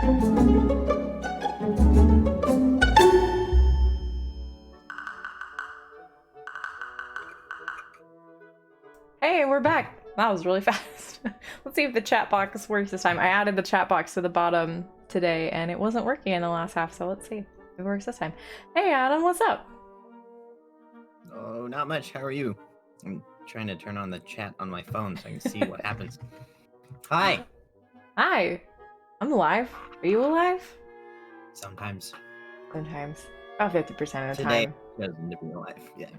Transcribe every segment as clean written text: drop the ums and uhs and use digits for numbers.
Hey, we're back. That was really fast. Let's see if the chat box works this time. I added the chat box to the bottom today and it wasn't working in the last half, so let's see if it works this time. Hey Adam, what's up? Oh, not much. How are you? I'm trying to turn on the chat on my phone so I can see what happens. Hi. Hi. I'm alive. Are you alive? Sometimes. Sometimes. About 50% of the Today, time. doesn't to be alive. Yeah.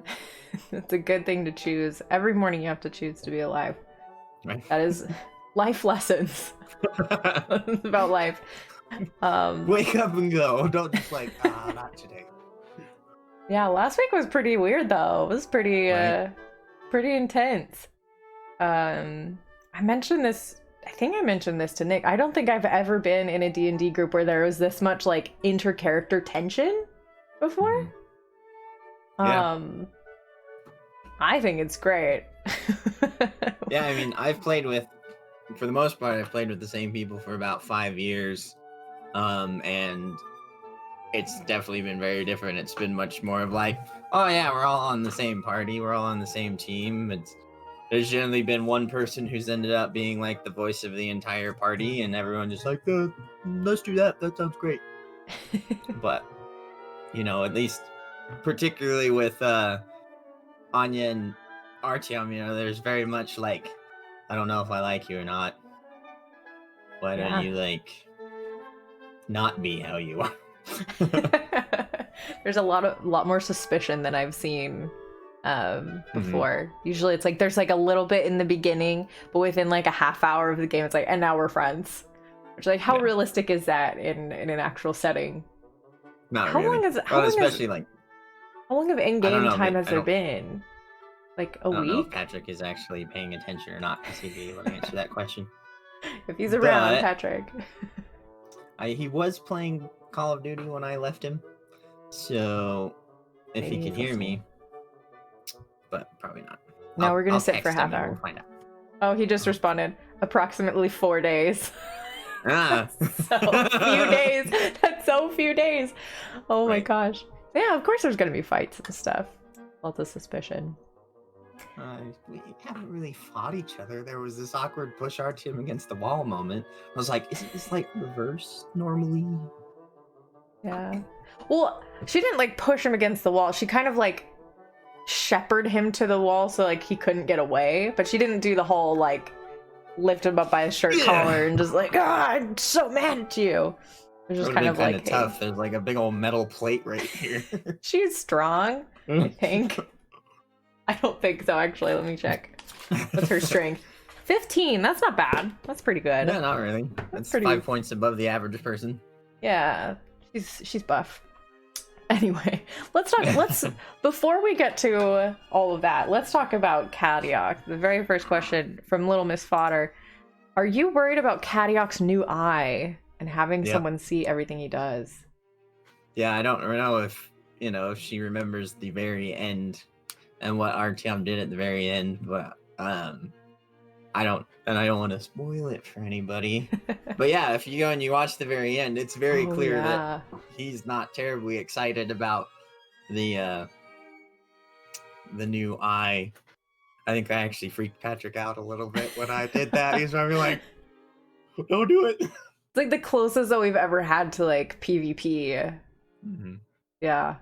It's a good thing to choose. Every morning you have to choose to be alive. Right. That is life lessons. It's about life. Wake up and go. Don't just like, not today. Yeah, last week was pretty weird though. It was pretty pretty intense. I mentioned this, I think I mentioned this to Nick. I don't think I've ever been in a D&D group where there was this much like inter-character tension before. Yeah. I think it's great. Yeah, I mean, for the most part, I've played with the same people for about 5 years. And it's definitely been very different. It's been much more of like, oh yeah, we're all on the same party, we're all on the same team. There's generally been one person who's ended up being like the voice of the entire party, and everyone just like, let's do that. That sounds great. But at least particularly with Anya and Artyom, there's very much like, I don't know if I like you or not. Why don't you like not be how you are? There's a lot more suspicion than I've seen before. Usually it's like there's like a little bit in the beginning, but within like a half hour of the game it's like, and now we're friends. Which, like, how realistic is that in an actual setting? Not really. How long of in-game time has there been? Like a week? I don't know if Patrick is actually paying attention or not, because he'd be able to answer that question. If he's around, Patrick. He was playing Call of Duty when I left him, so if he could hear me, but probably not. No, we're gonna sit for half hour. We'll find out. Oh, he just responded. Approximately 4 days. Ah. So few days. That's so few days. Oh my gosh. Yeah, of course there's gonna be fights and stuff. Lots of suspicion. We haven't really fought each other. There was this awkward push Artyom against the wall moment. I was like, isn't this like reverse normally? Yeah. Well, she didn't like push him against the wall. She kind of like shepherded him to the wall so like he couldn't get away. But she didn't do the whole like lift him up by his shirt collar and just like, I'm so mad at you. It was just kind of like tough. There's like a big old metal plate right here. She's strong, I think. I don't think so, actually. Let me check. What's her strength? 15. That's not bad. That's pretty good. Yeah, not really. That's pretty... 5 points above the average person. Yeah, she's buff. Anyway, let's talk. Before we get to all of that, let's talk about Kadiok. The very first question from Little Miss Fodder: are you worried about Kadiok's new eye and having someone see everything he does? Yeah, I don't know if she remembers the very end and what Artyom did at the very end, but I don't want to spoil it for anybody. But yeah, if you go and you watch the very end, it's very clear that he's not terribly excited about the new eye. I think I actually freaked Patrick out a little bit when I did that. He's probably like, don't do it. It's like the closest that we've ever had to like PvP. Mm-hmm. Yeah.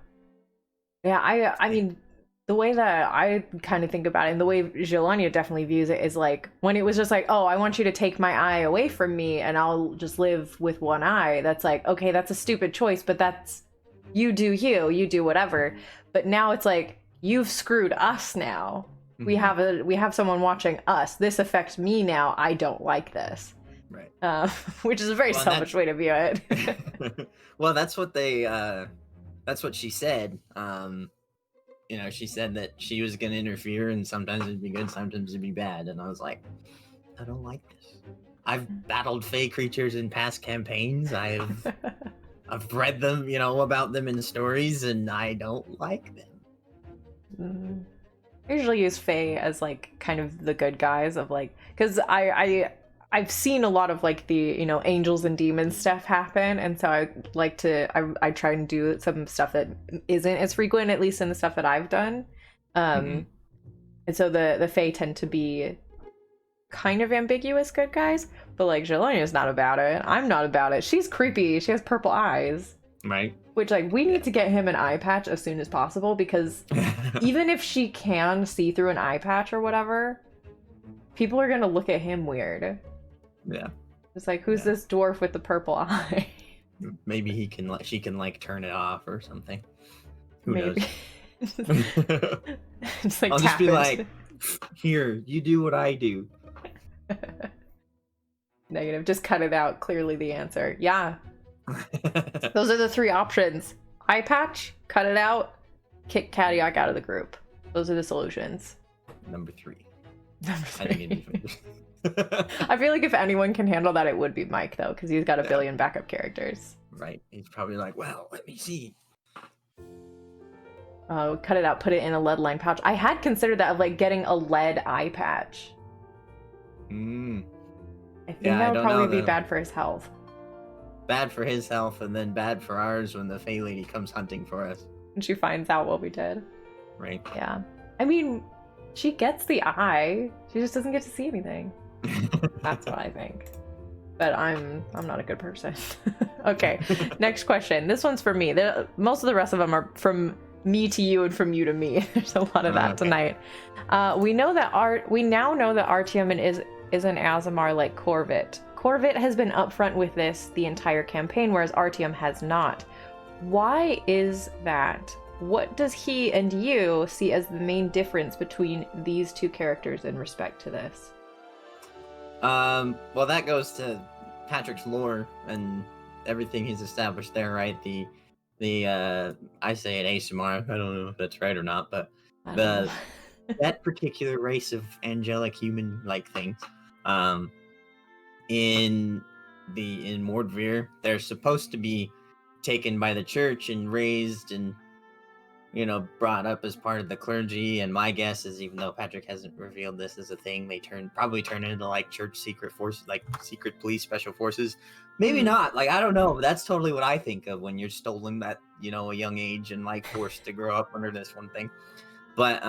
I mean, the way that I kind of think about it, and the way Jelania definitely views it, is like when it was just like, oh, I want you to take my eye away from me and I'll just live with one eye. That's like, okay, that's a stupid choice, but that's, you do whatever. But now it's like, you've screwed us now. Mm-hmm. We have someone watching us. This affects me now. I don't like this. Right. Which is a very selfish way to view it. Well, that's what she said. She said that she was going to interfere, and sometimes it'd be good, sometimes it'd be bad. And I was like, I don't like this. I've battled Fey creatures in past campaigns. I've read them, about them in stories, and I don't like them. I usually use Fey as like kind of the good guys of like, because I I've seen a lot of like the, you know, angels and demons stuff happen, and so I like to I try and do some stuff that isn't as frequent, at least in the stuff that I've done. And so the Fae tend to be kind of ambiguous good guys, but like Jelania's not about it. I'm not about it. She's creepy. She has purple eyes. Right. Which, like, we need to get him an eye patch as soon as possible, because even if she can see through an eye patch or whatever, people are gonna look at him weird. Yeah. It's like, who's this dwarf with the purple eye? Maybe she can like turn it off or something. Who Maybe. knows? Just like I'll tap just be into... like, here, you do what I do. Negative. Just cut it out. Clearly the answer. Yeah. Those are the three options. Eye patch, cut it out, kick Cadillac out of the group. Those are the solutions. Number 3. Number I think it 3. is. I feel like if anyone can handle that, it would be Mike, though, because he's got a billion backup characters. Right. He's probably like, well, let me see. Oh, cut it out, put it in a lead line pouch. I had considered that, of like getting a lead eye patch. I think that would probably be bad for his health. Bad for his health, and then bad for ours when the Fae Lady comes hunting for us. And she finds out what we did. Right. Yeah. I mean, she gets the eye. She just doesn't get to see anything. That's what I think. But I'm not a good person. Okay, next question. This one's for me. Most of the rest of them are from me to you and from you to me. There's a lot of that tonight. We now know that Artyom is an Azamar like Corvette. Corvette has been upfront with this the entire campaign, whereas Artyom has not. Why is that? What does he and you see as the main difference between these two characters in respect to this? Well, that goes to Patrick's lore and everything he's established there, right? The I say an ASMR. I don't know if that's right or not, but that particular race of angelic human-like things, in Mordvir, they're supposed to be taken by the church and raised and, you know, brought up as part of the clergy. And my guess is, even though Patrick hasn't revealed this as a thing, they probably turn into like church secret forces, like secret police, special forces. Maybe not. Like, I don't know. But that's totally what I think of when you're stolen at, you know, a young age and like forced to grow up under this one thing. But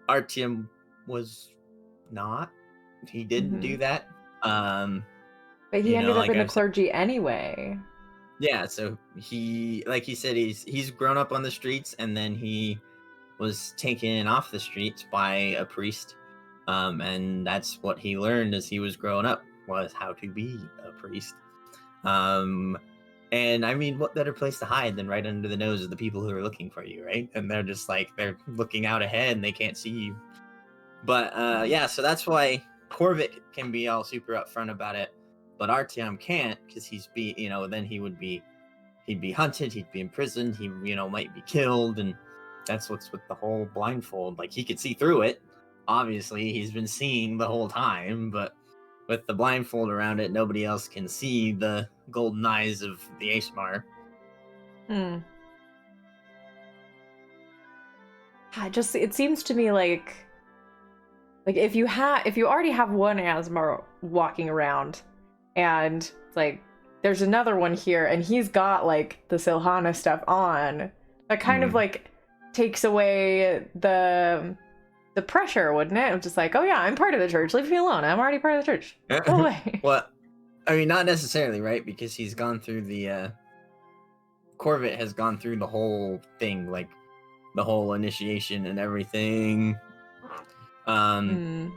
Artyom was not. He didn't do that. But he ended up in the clergy anyway. Yeah, so he, like he said, he's grown up on the streets, and then he was taken off the streets by a priest, and that's what he learned as he was growing up, was how to be a priest. And I mean, what better place to hide than right under the nose of the people who are looking for you, right? And they're just like, they're looking out ahead and they can't see you. But yeah, so that's why Corvette can be all super upfront about it, but Artyom can't, because he'd be hunted, he'd be imprisoned, he, you know, might be killed, and that's what's with the whole blindfold. Like, he could see through it. Obviously, he's been seeing the whole time, but with the blindfold around it, nobody else can see the golden eyes of the Aesmar. It seems to me like if you already have one Asmar walking around, and it's like there's another one here, and he's got like the Silhana stuff on, that kind of like takes away the pressure, wouldn't it? Of just like, oh yeah, I'm part of the church, leave me alone, I'm already part of the church, go away. Well, I mean, not necessarily, right? Because he's gone through Corvette has gone through the whole thing, like the whole initiation and everything. You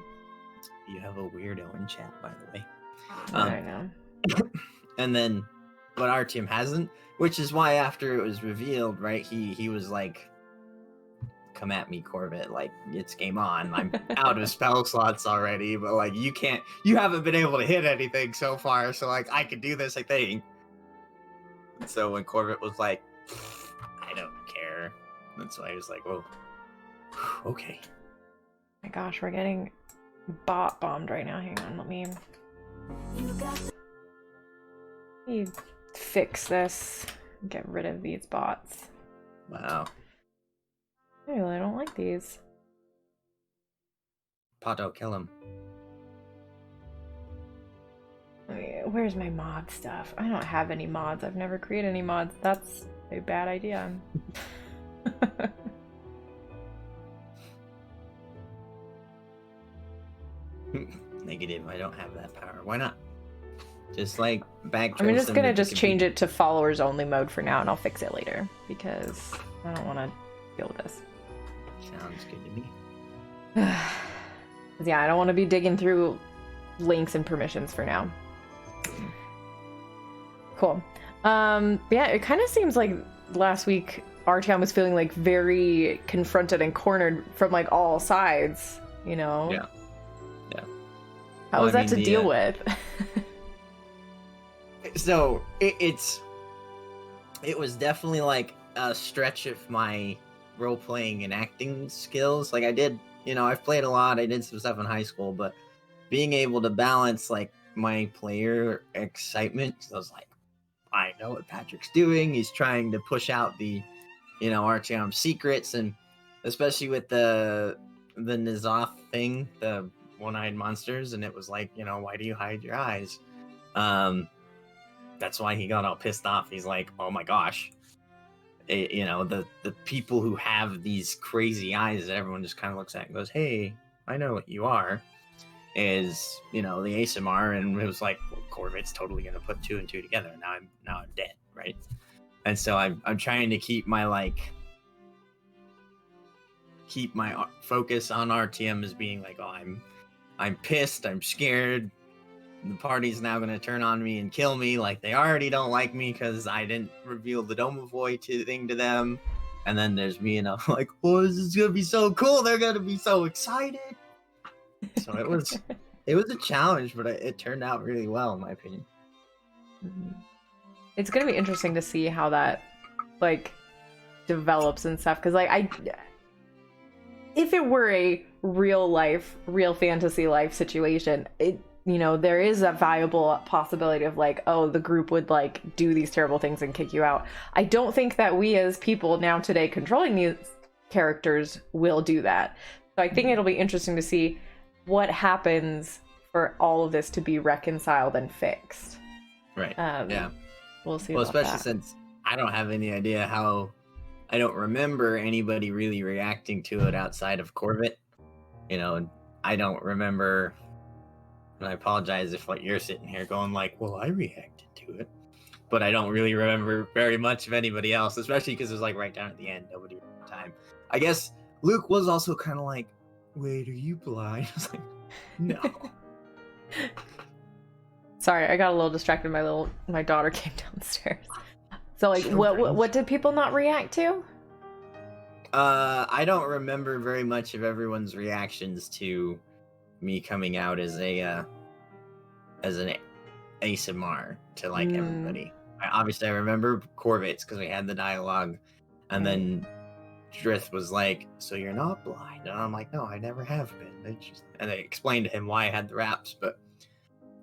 have a weirdo in chat, by the way. I know. And then, but Artyom hasn't, which is why after it was revealed, right, he was like, come at me, Corvette, like, it's game on, I'm out of spell slots already, but like, you haven't been able to hit anything so far, so like, I could do this, I think. So when Corvette was like, I don't care, that's why I was like, whoa, okay. My gosh, we're getting bot bombed right now. Hang on, let me fix this and get rid of these bots. Wow. I really don't like these. Pato, kill him. where's my mod stuff? I don't have any mods. I've never created any mods. That's a bad idea. Negative. I don't have that power. Why not? Just like back. I'm just gonna change it to followers only mode for now, and I'll fix it later because I don't want to deal with this. Sounds good to me. Yeah, I don't want to be digging through links and permissions for now. Cool. Yeah, it kind of seems like last week Artyom was feeling like very confronted and cornered from like all sides, you know? Yeah. How was that to deal with? So it was definitely like a stretch of my role playing and acting skills. Like I did, I've played a lot. I did some stuff in high school, but being able to balance like my player excitement, I was like, I know what Patrick's doing. He's trying to push out the, Artyom secrets, and especially with the Nizoth thing, the one-eyed monsters, and it was like, why do you hide your eyes? That's why he got all pissed off. He's like, oh my gosh, the people who have these crazy eyes that everyone just kind of looks at and goes, hey, I know what you are, is the ASMR, and it was like, well, Corvette's totally gonna put 2 and 2 together. Now I'm dead, right? And so I'm trying to keep my focus on Artyom as being like, oh, I'm pissed, I'm scared. The party's now gonna turn on me and kill me. Like they already don't like me because I didn't reveal the Domovoy thing to them. And then there's me, and I'm like, oh, this is gonna be so cool. They're gonna be so excited. So it was a challenge, but it turned out really well, in my opinion. It's gonna be interesting to see how that like develops and stuff, because if it were a real fantasy life situation, there is a viable possibility of like, oh, the group would like do these terrible things and kick you out. I don't think that we as people now today controlling these characters will do that. So I think it'll be interesting to see what happens for all of this to be reconciled and fixed. Right. Yeah. We'll see. Well, about especially that. since I don't have any idea how. I don't remember anybody really reacting to it outside of Corvette. I don't remember. And I apologize if like you're sitting here going like, well, I reacted to it, but I don't really remember very much of anybody else, especially because it was like right down at the end. Nobody had time. I guess Luke was also kind of like, wait, are you blind? I was like, no. Sorry, I got a little distracted. My daughter came downstairs. So like, what did people not react to? I don't remember very much of everyone's reactions to me coming out as an ASMR to like everybody. I remember Corvettes because we had the dialogue, and then Drith was like, "So you're not blind?" And I'm like, "No, I never have been." And I explained to him why I had the wraps, but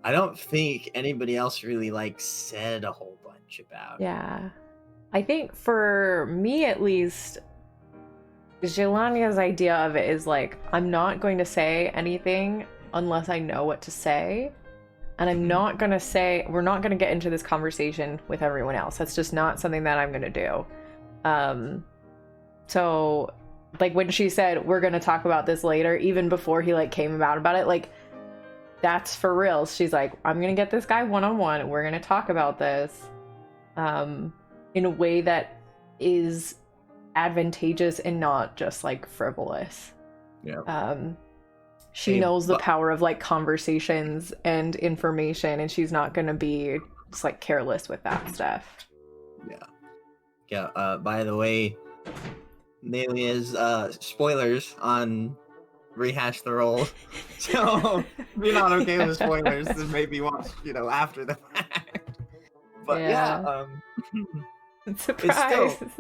I don't think anybody else really like said a whole bunch about it. Yeah, I think for me at least, Jelania's idea of it is like, I'm not going to say anything unless I know what to say. And I'm not going to say, we're not going to get into this conversation with everyone else. That's just not something that I'm going to do. So like when she said, we're going to talk about this later, even before he like came about it, like that's for real. She's like, I'm going to get this guy one-on-one. We're going to talk about this in a way that is advantageous and not just like frivolous. Yeah. She knows the power of like conversations and information, and she's not gonna be just like careless with that stuff. Yeah. By the way, Nalia's spoilers on Rehash the Roll. So if you're not okay with spoilers, then maybe watch after the fact. But yeah surprise. It's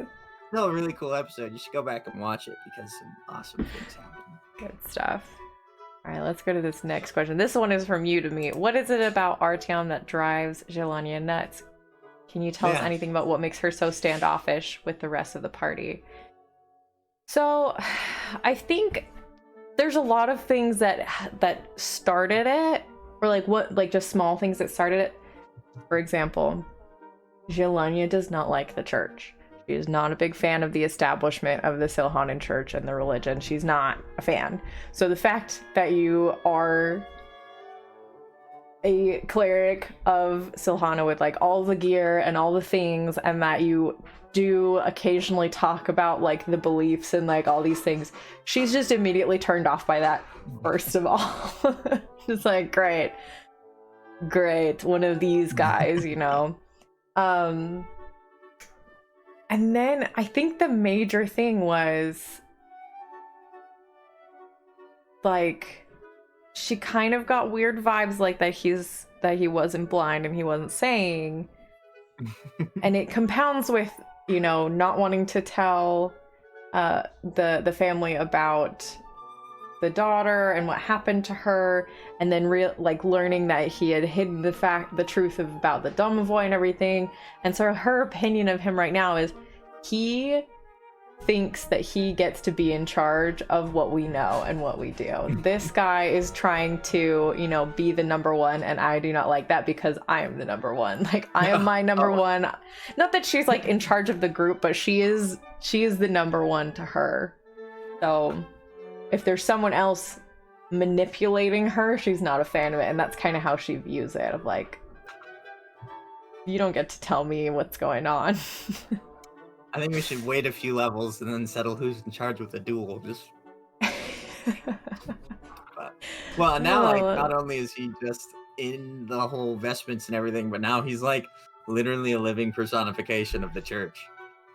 still a really cool episode. You should go back and watch it because some awesome things happen. Good stuff. All right, let's go to this next question. This one is from you to me. What is it about Artyom that drives Jelania nuts? Can you tell us anything about what makes her so standoffish with the rest of the party? So, I think there's a lot of things that started it, or like what, like just small things that started it. For example, Jelania does not like the church. She is not a big fan of the establishment of the Silhanan church and the religion. She's not a fan. So the fact that you are a cleric of Silhana with like all the gear and all the things, and that you do occasionally talk about like the beliefs and like all these things, she's just immediately turned off by that, first of all. Just like, great, one of these guys, you know. And then I think the major thing was like she kind of got weird vibes, like that he wasn't blind and he wasn't saying. And it compounds with, you know, not wanting to tell the family about the daughter and what happened to her, and then learning that he had hidden the truth about the domovoi and everything. And so her opinion of him right now is he thinks that he gets to be in charge of what we know and what we do. This guy is trying to, you know, be the number one, and I do not like that because I am the number one. Like, I am my number one. Not that she's like in charge of the group, but she is the number one to her. So if there's someone else manipulating her, she's not a fan of it, and that's kind of how she views it, of like, you don't get to tell me what's going on. I think we should wait a few levels and then settle who's in charge with the duel. Just well, now like not only is he just in the whole vestments and everything, but now he's like literally a living personification of the church.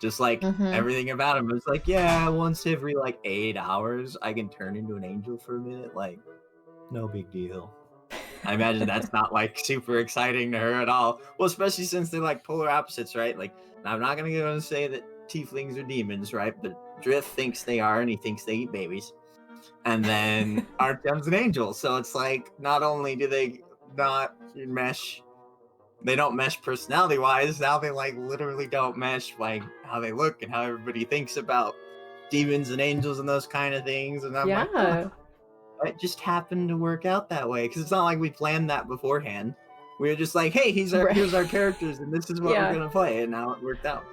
Just like everything about him is like, yeah, once every like 8 hours I can turn into an angel for a minute. Like, no big deal. I imagine that's not like super exciting to her at all. Well, especially since they're like polar opposites, right? Like, I'm not gonna go and say that tieflings are demons, right? But Drift thinks they are, and he thinks they eat babies. And then Artyom's an angel. So it's like, not only do they not mesh, they don't mesh personality wise, now they like literally don't mesh like how they look and how everybody thinks about demons and angels and those kind of things. And I'm like, oh, it just happened to work out that way, because it's not like we planned that beforehand. We were just like, hey, here's our characters and this is what we're gonna play, and now it worked out.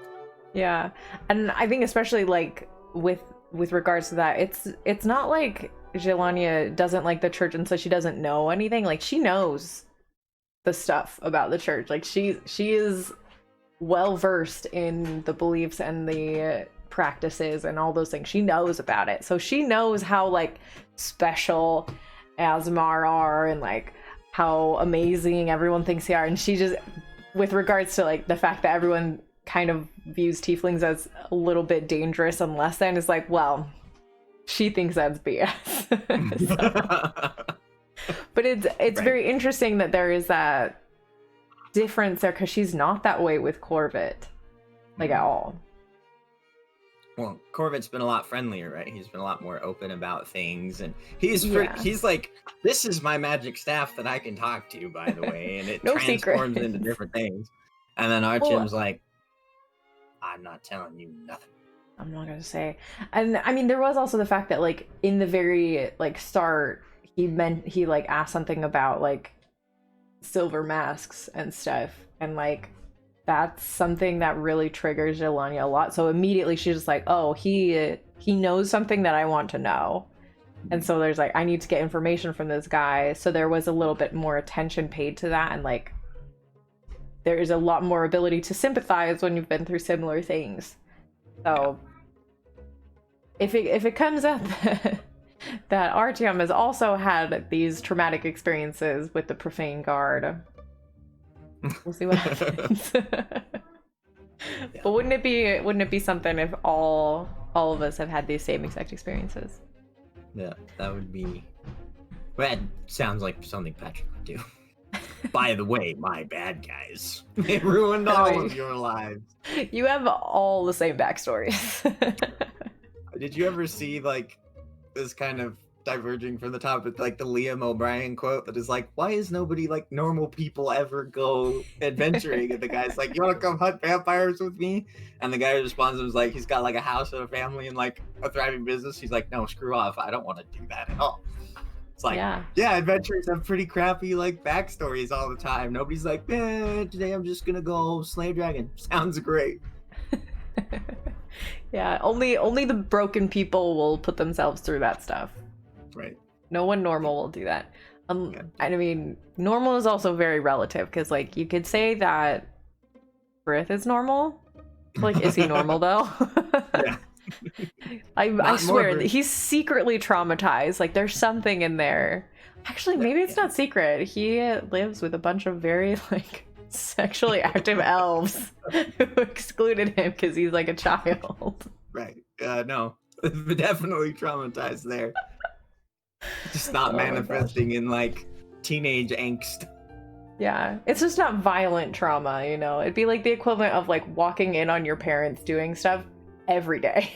Yeah. And I think especially like with regards to that, it's not like Jelania doesn't like the church and so she doesn't know anything. Like, she knows the stuff about the church. Like, she is well versed in the beliefs and the practices and all those things. She knows about it. So she knows how like special Asmar are and like how amazing everyone thinks they are. And she just, with regards to like the fact that everyone kind of views tieflings as a little bit dangerous and less than, is like, well, she thinks that's BS. But it's right. Very interesting that there is that difference there, because she's not that way with Corvette, like at all. Well, Corvette's been a lot friendlier, right? He's been a lot more open about things, and he's like, this is my magic staff that I can talk to, by the way, and it transforms into different things. And then Artyom's like, I'm not telling you nothing. I'm not gonna say. And I mean, there was also the fact that like in the very like start, he like asked something about like silver masks and stuff, and like that's something that really triggers Jelania a lot. So immediately she's just like, oh, he knows something that I want to know. And so there's like, I need to get information from this guy. So there was a little bit more attention paid to that, and like there is a lot more ability to sympathize when you've been through similar things. So if it comes up that Artyom has also had these traumatic experiences with the Profane Guard, we'll see what happens. But wouldn't it be something if all of us have had these same exact experiences? Yeah, that would be. That sounds like something Patrick would do. By the way, my bad guys, it ruined all of your lives. You have all the same backstories. Did you ever see like this kind of diverging from the topic, like the Liam O'Brien quote that is like, why is nobody like normal people ever go adventuring? And the guy's like, you want to come hunt vampires with me? And the guy responds and is like, he's got like a house and a family and like a thriving business. He's like, no, screw off. I don't want to do that at all. It's like, yeah, adventurers have pretty crappy like backstories all the time. Nobody's like, man, today I'm just gonna go slay a dragon. Sounds great. Yeah, only the broken people will put themselves through that stuff. Right. No one normal will do that. I mean, normal is also very relative, because like you could say that Brith is normal. Like, is he normal though? Yeah. I swear he's secretly traumatized. Like, there's something in there. Actually, maybe it's not secret. He lives with a bunch of very like sexually active elves who excluded him because he's like a child. Right. No. Definitely traumatized there. Just not manifesting in like teenage angst. Yeah, it's just not violent trauma, you know. It'd be like the equivalent of like walking in on your parents doing stuff every day.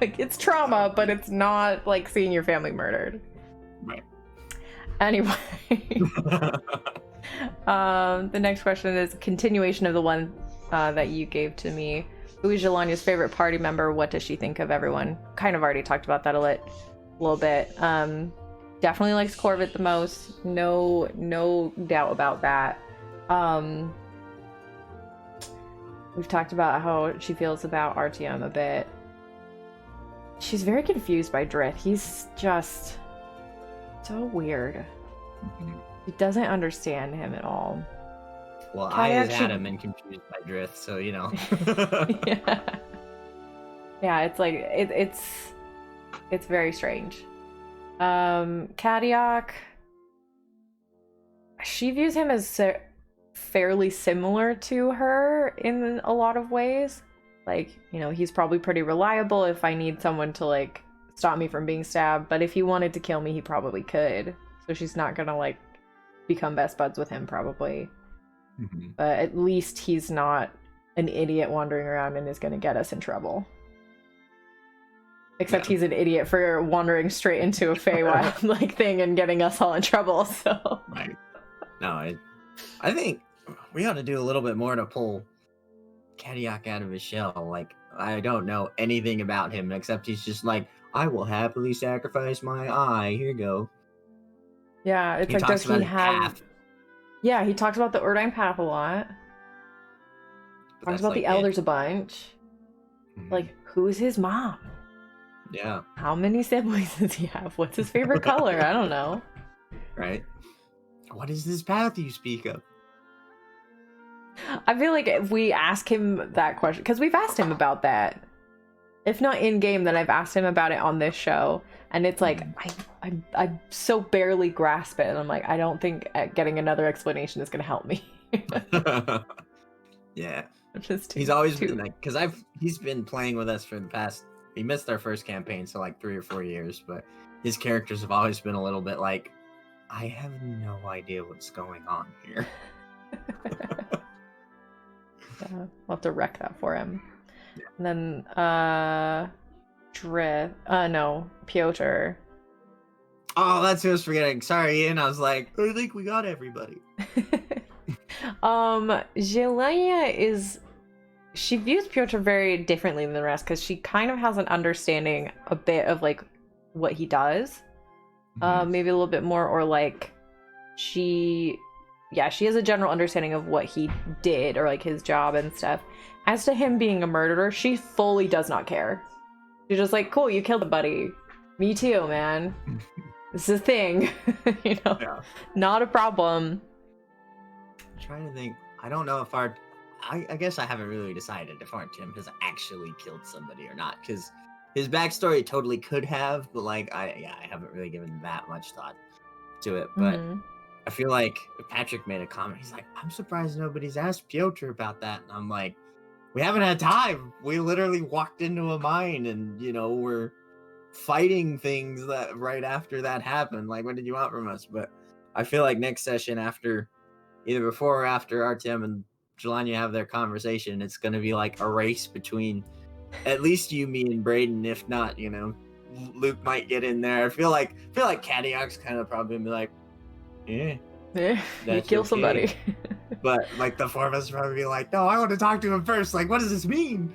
Like, it's trauma, but it's not like seeing your family murdered. Right. Anyway. The next question is continuation of the one that you gave to me. Who is Jelania's favorite party member? What does she think of everyone? Kind of already talked about that a little bit. Definitely likes Corvette the most. No doubt about that. We've talked about how she feels about Artyom a bit. She's very confused by Drith. He's just so weird. She doesn't understand him at all. Well, I is Adam and confused by Drith, so you know. Yeah, it's like it's very strange. Kadiak, she views him as fairly similar to her in a lot of ways. Like, you know, he's probably pretty reliable if I need someone to like stop me from being stabbed, but if he wanted to kill me, he probably could. So she's not gonna like become best buds with him probably. But at least he's not an idiot wandering around and is gonna get us in trouble. Except he's an idiot for wandering straight into a Feywild like thing and getting us all in trouble. So right. No, I think we ought to do a little bit more to pull Kadiak out of his shell. Like, I don't know anything about him except he's just like, I will happily sacrifice my eye. Here you go. Yeah, it's like, does he have? Yeah, he talks about the Urdine path a lot. Talks about the elders a bunch. Like, who's his mom? Yeah. How many siblings does he have? What's his favorite color? I don't know. Right. What is this path you speak of? I feel like if we ask him that question, because we've asked him about that. If not in game, then I've asked him about it on this show. And it's like, I so barely grasp it. And I'm like, I don't think getting another explanation is going to help me. Yeah. Just he's always been like, because he's been playing with us for the past, we missed our first campaign, so like 3 or 4 years, but his characters have always been a little bit like, I have no idea what's going on here. Yeah, we'll have to wreck that for him. Yeah. And then Piotr. Oh, that's who I was forgetting. Sorry, Ian. I was like, I think we got everybody. Jelania she views Piotr very differently than the rest, because she kind of has an understanding a bit of like what he does. Maybe a little bit more, or like she has a general understanding of what he did, or like his job and stuff. As to him being a murderer, she fully does not care. She's just like, cool, you killed a buddy. Me too, man. This is a thing. You know, not a problem. I'm trying to think. I don't know if I guess I haven't really decided if Artyom has actually killed somebody or not, because his backstory totally could have, but like I haven't really given that much thought to it. But I feel like Patrick made a comment. He's like, I'm surprised nobody's asked Piotr about that. And I'm like, we haven't had time. We literally walked into a mine and, you know, we're fighting things that right after that happened. Like, what did you want from us? But I feel like next session, after either before or after Artyom and Jelania have their conversation, it's going to be like a race between at least you, me, and Braden. If not, you know, Luke might get in there. I feel like Kadiak's kind of probably be like, yeah, you kill somebody. But like the four of us probably be like, no, I want to talk to him first. Like, what does this mean?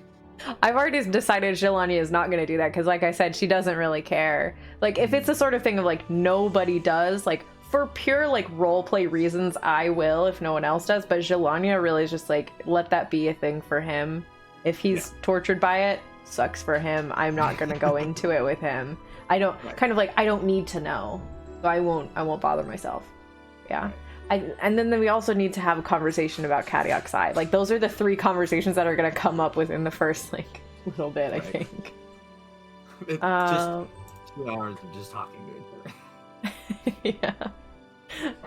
I've already decided Jelania is not going to do that because, like I said, she doesn't really care. Like, if it's the sort of thing of, like, nobody does, like, for pure, like, roleplay reasons, I will if no one else does. But Jelania really is just, like, let that be a thing for him. If he's tortured by it, sucks for him. I'm not going to go into it with him. I don't, kind of like, I don't need to know. So I won't bother myself. Yeah. And then we also need to have a conversation about Kadiak's eye. Like, those are the 3 conversations that are going to come up within the first, like, little bit, I think. It's just 2 hours of just talking to each other. Yeah.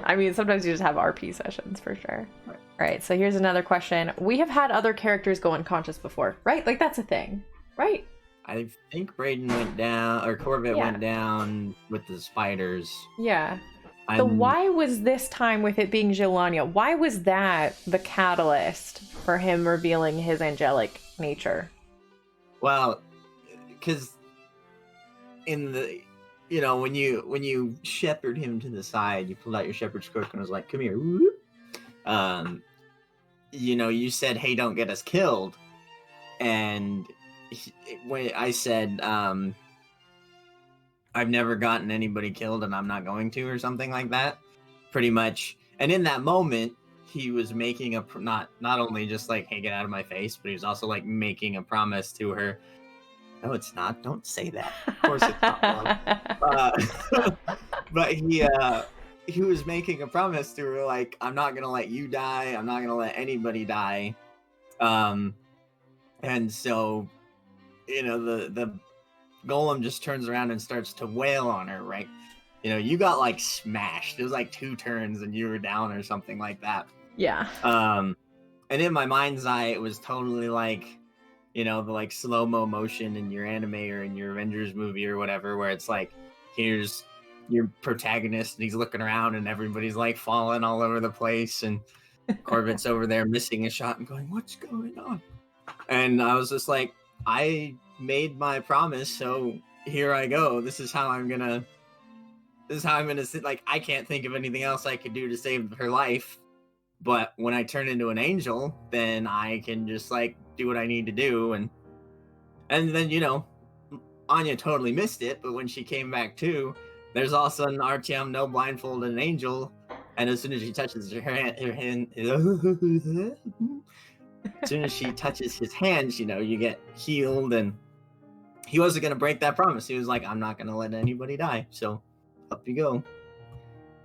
I mean, sometimes you just have RP sessions, for sure. Right. All right, so here's another question. We have had other characters go unconscious before, right? Like, that's a thing, right? I think Braden went down, or Corvette went down with the spiders. Yeah. So why was this time with it being Jelania? Why was that the catalyst for him revealing his angelic nature? Well, because in the, you know, when you shepherd him to the side, you pulled out your shepherd's crook and was like, "Come here." You know, you said, "Hey, don't get us killed," and when I said, I've never gotten anybody killed and I'm not going to, or something like that, pretty much. And in that moment, he was making a, not only just like, "Hey, get out of my face," but he was also like making a promise to her. No, it's not. Don't say that. Of course it's not. But he was making a promise to her, like, "I'm not going to let you die. I'm not going to let anybody die." And so, you know, the golem just turns around and starts to wail on her, right? You know, you got like smashed. It was like 2 turns and you were down or something like that. Yeah. And in my mind's eye, it was totally like, you know, the like slow-mo motion in your anime or in your Avengers movie or whatever, where it's like, here's your protagonist and he's looking around and everybody's like falling all over the place and Corvette's over there missing a shot and going, "What's going on?" And I was just like, I made my promise, so here I go. This is how I'm gonna sit. Like, I can't think of anything else I could do to save her life. But when I turn into an angel, then I can just like do what I need to do. And then, you know, Anya totally missed it. But when she came back too, there's also an Artyom no blindfold and an angel. And as soon as she touches her hand, as soon as she touches his hands, you know, you get healed. And he wasn't going to break that promise. He was like, "I'm not going to let anybody die. So up you go."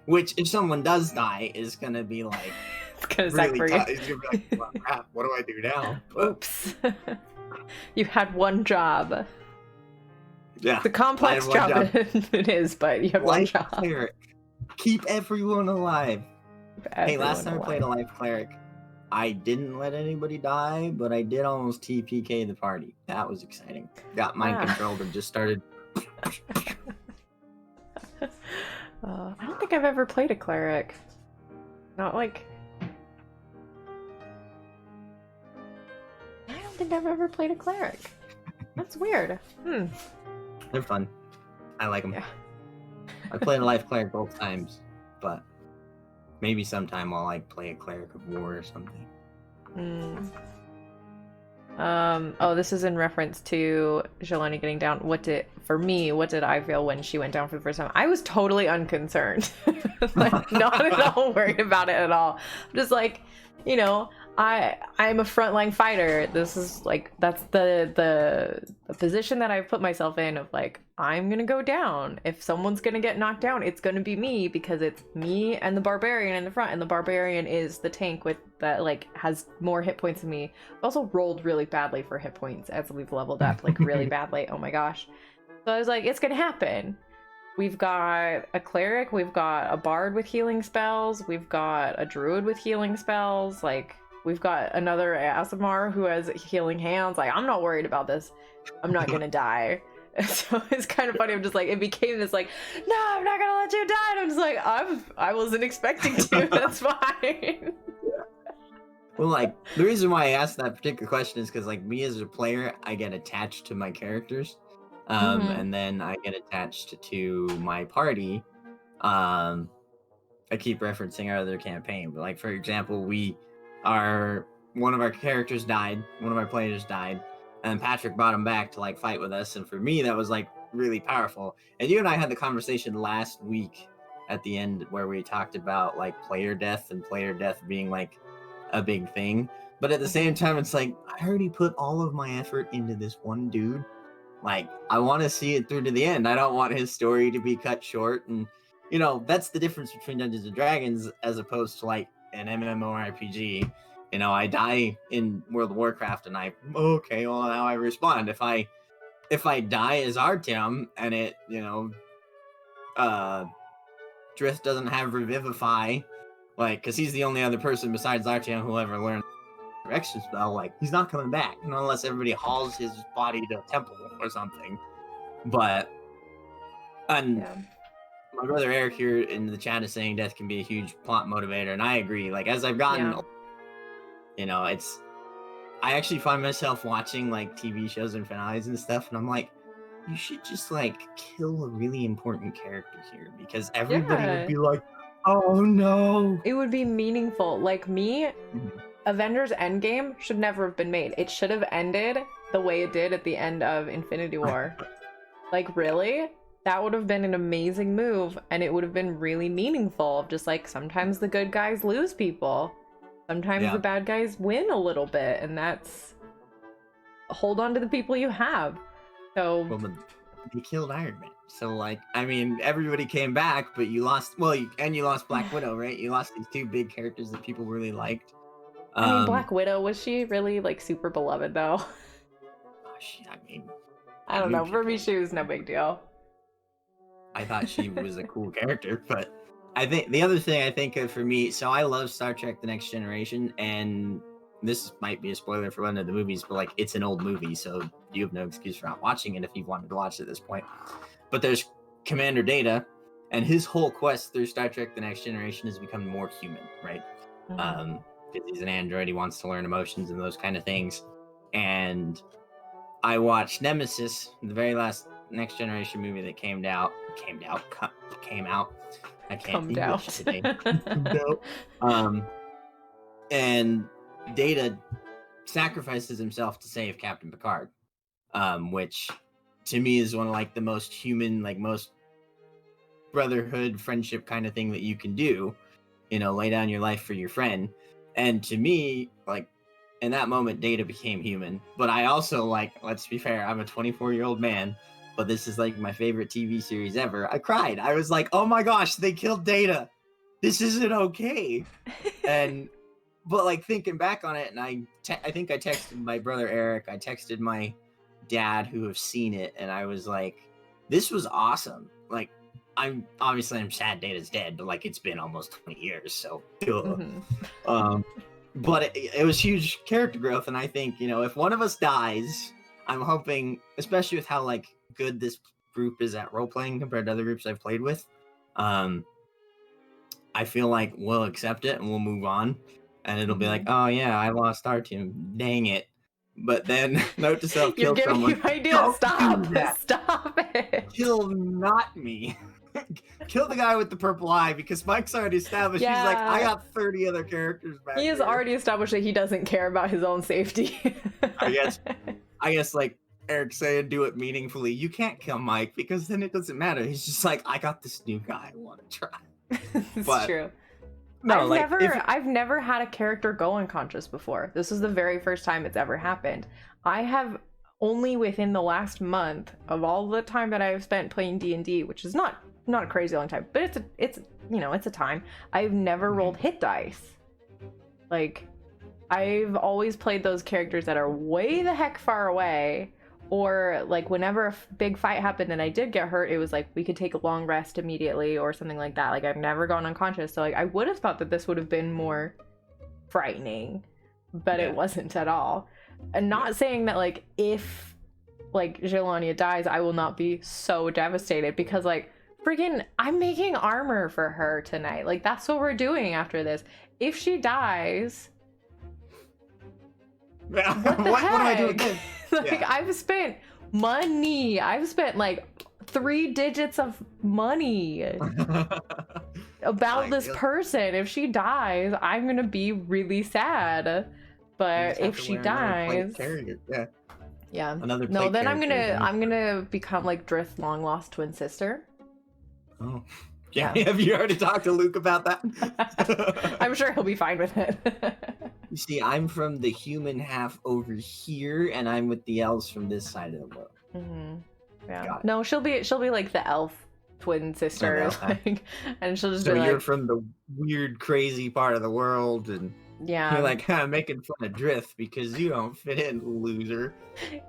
Which, if someone does die, is going to be like, it's going to suck for you. He's going to be like, "Well, crap, what do I do now?" But, oops. You had one job. Yeah. It's a complex job. It is, but you have one job. Cleric. Keep everyone alive. Hey, last time I played a life cleric, I didn't let anybody die, but I did almost TPK the party. That was exciting. Got mind controlled and just started. I don't think I've ever played a cleric. Not like... I don't think I've ever played a cleric. That's weird. They're fun. I like them. Yeah. I played a life cleric both times, but maybe sometime I'll like play a cleric of war or something. Oh, this is in reference to Jelania getting down. What did I feel when she went down for the first time? I was totally unconcerned. Like, not at all worried about it at all. I'm just like, you know, I'm a frontline fighter. This is like, that's the position that I've put myself in of like, I'm gonna go down. If someone's gonna get knocked down, it's gonna be me, because it's me and the barbarian in the front, and the barbarian is the tank with that, like, has more hit points than me. I've also rolled really badly for hit points as we've leveled up, like really badly. Oh my gosh. So I was like, it's gonna happen. We've got a cleric, we've got a bard with healing spells, we've got a druid with healing spells, like, we've got another Asimar who has healing hands. Like, I'm not worried about this. I'm not gonna die. So it's kind of funny. I'm just like, it became this like, no, I'm not gonna let you die. And I'm just like, I wasn't expecting to. That's fine. Well, like, the reason why I asked that particular question is because, like, me as a player, I get attached to my characters, and then I get attached to my party. I keep referencing our other campaign, but, like, for example, one of our characters died, one of our players died, and Patrick brought him back to like fight with us, and for me that was like really powerful. And you and I had the conversation last week at the end where we talked about like player death and player death being like a big thing, but at the same time it's like I already put all of my effort into this one dude. Like I want to see it through to the end. I don't want his story to be cut short. And you know, that's the difference between Dungeons and Dragons as opposed to like an MMORPG. You know, I die in World of Warcraft and okay, well now I respond. If I die as Artyom and it, you know, Drift doesn't have Revivify, like, because he's the only other person besides Artyom who ever learned the Resurrection spell, like, he's not coming back, you know, unless everybody hauls his body to a temple or something. But, and Yeah. my brother Eric here in the chat is saying death can be a huge plot motivator, and I agree. Like, as I've gotten, you know, I actually find myself watching, like, TV shows and finales and stuff, and I'm like, you should just, like, kill a really important character here, because everybody would be like, oh, no. It would be meaningful. Like, me, Avengers Endgame should never have been made. It should have ended the way it did at the end of Infinity War. Like, really? That would have been an amazing move, and it would have been really meaningful. Just, like, sometimes the good guys lose people. Sometimes the bad guys win a little bit, and that's... Hold on to the people you have. So... Well, they killed Iron Man. So, like, I mean, everybody came back, but you lost... Well, you lost Black Widow, right? You lost these two big characters that people really liked. I mean, Black Widow, was she really, like, super beloved, though? I don't know. For me, she was no big deal. I thought she was a cool character, but I think the other thing I think of for me, so I love Star Trek The Next Generation, and this might be a spoiler for one of the movies, but, like, it's an old movie, so you have no excuse for not watching it if you've wanted to watch it at this point. But there's Commander Data, and his whole quest through Star Trek The Next Generation is becoming more human, right? Because he's an android, he wants to learn emotions and those kind of things. And I watched Nemesis, the very last Next Generation movie that came out. I can't English today. And Data sacrifices himself to save Captain Picard, which to me is one of like the most human, like most brotherhood, friendship kind of thing that you can do. You know, lay down your life for your friend. And to me, like, in that moment, Data became human. But I also, like, let's be fair, I'm a 24-year-old man, but this is, like, my favorite TV series ever. I cried. I was like, oh my gosh, they killed Data. This isn't okay. But, like, thinking back on it, and I think I texted my brother Eric, I texted my dad who have seen it, and I was like, this was awesome. Like, I'm sad Data's dead, but like it's been almost 20 years, so but it was huge character growth, and I think, you know, if one of us dies, I'm hoping, especially with how like good this group is at role playing compared to other groups I've played with, I feel like we'll accept it and we'll move on, and it'll be like, oh yeah, I lost our team, dang it. But then, note to self, kill someone. You're giving me ideas. Stop it. Kill not me. Kill the guy with the purple eye, because Mike's already established he's like, I got 30 other characters back. He has already established that he doesn't care about his own safety. I guess like Eric saying, do it meaningfully. You can't kill Mike because then it doesn't matter. He's just like, I got this new guy I want to try. It's true. No, I've never had a character go unconscious before. This is the very first time it's ever happened. I have only within the last month of all the time that I have spent playing D&D, which is not a crazy long time, but it's a time. I've never rolled hit dice. Like, I've always played those characters that are way the heck far away, or like whenever a big fight happened and I did get hurt, it was like we could take a long rest immediately or something like that. Like, I've never gone unconscious, so like I would have thought that this would have been more frightening, but it wasn't at all. And not saying that like if like Jelania dies, I will not be so devastated, because like freaking I'm making armor for her tonight. Like, that's what we're doing after this. If she dies, what do I do again? Like, I've spent money. I've spent like 3 digits of money about this person. If she dies, I'm gonna be really sad. But if she dies, Yeah. Another No, plate then character. I'm gonna become like Drift's long lost twin sister. Oh. Yeah. Yeah. Have you already talked to Luke about that? I'm sure he'll be fine with it. You see, I'm from the human half over here, and I'm with the elves from this side of the world. Mm-hmm. Yeah. Got it. No, she'll be like the elf twin sister, elf half. like, and she'll just So be you're like, from the weird, crazy part of the world, and yeah, you're like, huh, making fun of Drift because you don't fit in, loser.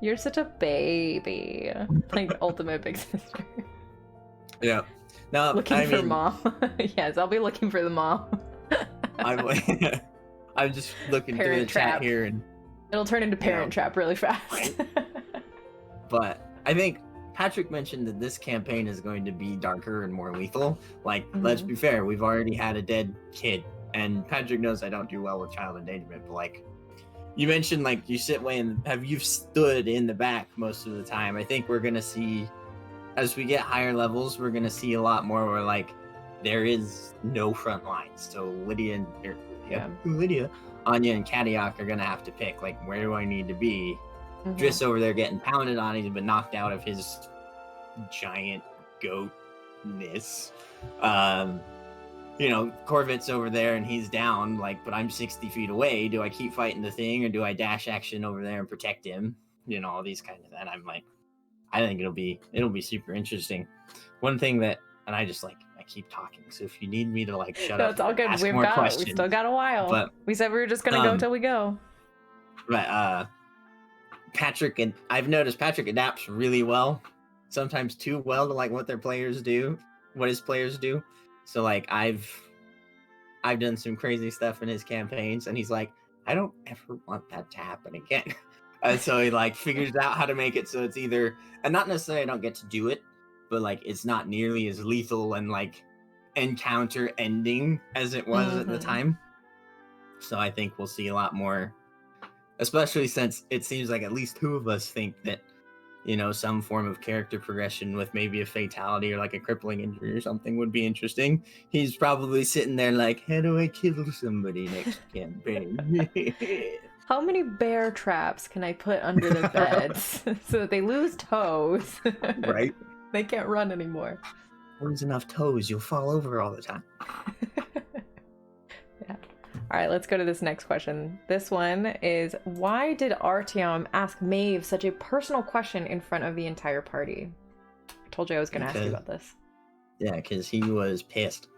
you're such a baby, like ultimate big sister. Yeah. No, Looking for mom. Yes, I'll be looking for the mom. I'm just looking through Parent the trap. chat here, and It'll turn into Parent Trap really fast. Right. But I think Patrick mentioned that this campaign is going to be darker and more lethal. Like, let's be fair, we've already had a dead kid, and Patrick knows I don't do well with child endangerment, but like, you mentioned, like, you sit way in, you've stood in the back most of the time. I think we're going to see, as we get higher levels, we're going to see a lot more where, like, there is no front lines. So Lydia, Anya, and Kadiak are going to have to pick, like, where do I need to be? Drift's over there getting pounded on. He's been knocked out of his giant goatness. You know, Corvette's over there and he's down, like, but I'm 60 feet away. Do I keep fighting the thing or do I dash action over there and protect him? You know, all these kind of, and I'm like, I think it'll be super interesting. One thing that, and I just like, I keep talking. So if you need me to like shut up, it's all good. We still got a while. But we said we were just gonna go till we go. But Patrick, and I've noticed Patrick adapts really well, sometimes too well to like what his players do. So like I've done some crazy stuff in his campaigns, and he's like, I don't ever want that to happen again. And so he like figures out how to make it so it's either, and not necessarily I don't get to do it, but like it's not nearly as lethal and like encounter ending as it was at the time. So I think we'll see a lot more, especially since it seems like at least two of us think that, you know, some form of character progression with maybe a fatality or like a crippling injury or something would be interesting. He's probably sitting there like, how do I kill somebody next campaign? How many bear traps can I put under their beds so that they lose toes? Right? They can't run anymore. Lose enough toes, you'll fall over all the time. Yeah. All right, let's go to this next question. This one is, why did Artyom ask Maeve such a personal question in front of the entire party? I told you I was going to ask you about this. Yeah, because he was pissed.